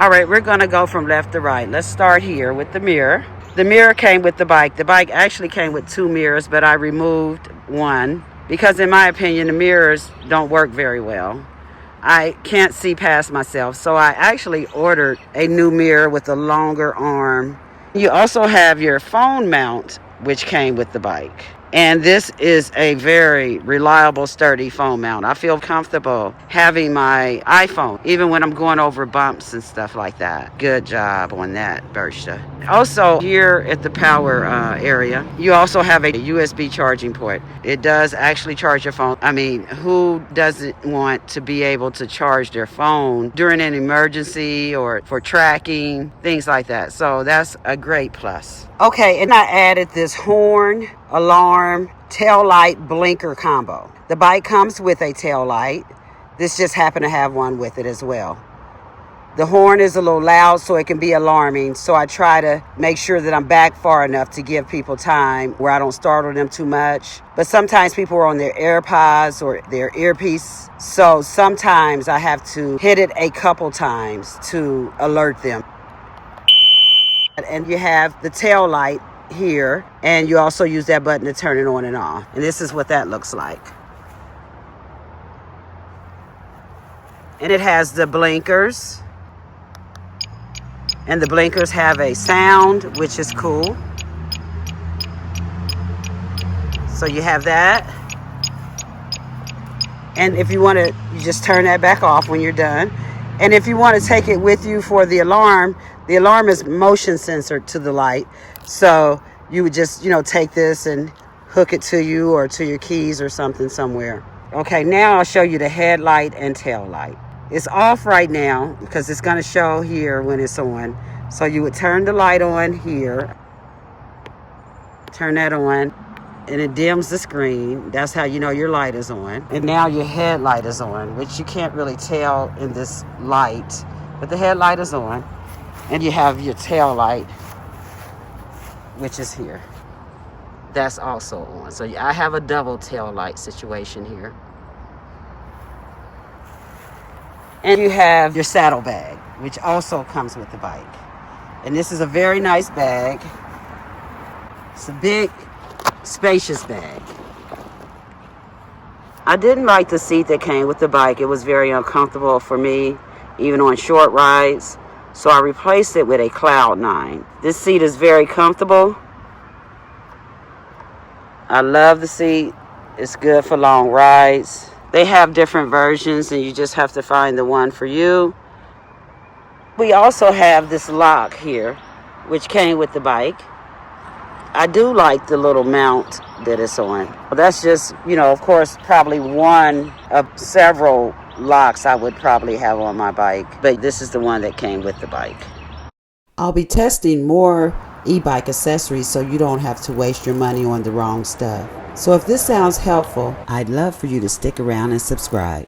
All right, we're gonna go from left to right. Let's start here with the mirror. The mirror came with the bike. The bike actually came with 2 mirrors, but I removed one because in my opinion, the mirrors don't work very well. I can't see past myself, so I actually ordered a new mirror with a longer arm. You also have your phone mount, which came with the bike. And this is a very reliable, sturdy phone mount. I feel comfortable having my iPhone, even when I'm going over bumps and stuff like that. Good job on that, Burchda. Also, here at the power area, you also have a USB charging port. It does actually charge your phone. I mean, who doesn't want to be able to charge their phone during an emergency or for tracking, things like that? So that's a great plus. Okay, and I added this horn, alarm, tail light, blinker combo. The bike comes with a tail light. This just happened to have one with it as well. The horn is a little loud, so it can be alarming. So I try to make sure that I'm back far enough to give people time where I don't startle them too much. But sometimes people are on their AirPods or their earpiece. So sometimes I have to hit it a couple times to alert them. And you have the tail light here, and you also use that button to turn it on and off. And this is what that looks like. And it has the blinkers. And the blinkers have a sound, which is cool. So you have that. And if you want to, you just turn that back off when you're done. And if you want to take it with you for the alarm is motion censored to the light. So you would just, take this and hook it to you or to your keys or something somewhere. Okay, now I'll show you the headlight and tail light. It's off right now because it's going to show here when it's on. So you would turn the light on here. Turn that on. And it dims the screen. That's how you know your light is on. And now your headlight is on, which you can't really tell in this light. But the headlight is on. And you have your tail light, which is here. That's also on. So I have a double tail light situation here. And you have your saddlebag, which also comes with the bike. And this is a very nice bag. It's a big, spacious bag. I didn't like the seat that came with the bike. It was very uncomfortable for me, even on short rides. So I replaced it with a Cloud9. This seat is very comfortable. I love the seat. It's good for long rides. They have different versions and you just have to find the one for you. We also have this lock here, which came with the bike. I do like the little mount that it's on. That's just, of course, probably one of several locks I would probably have on my bike. But this is the one that came with the bike. I'll be testing more e-bike accessories so you don't have to waste your money on the wrong stuff. So if this sounds helpful, I'd love for you to stick around and subscribe.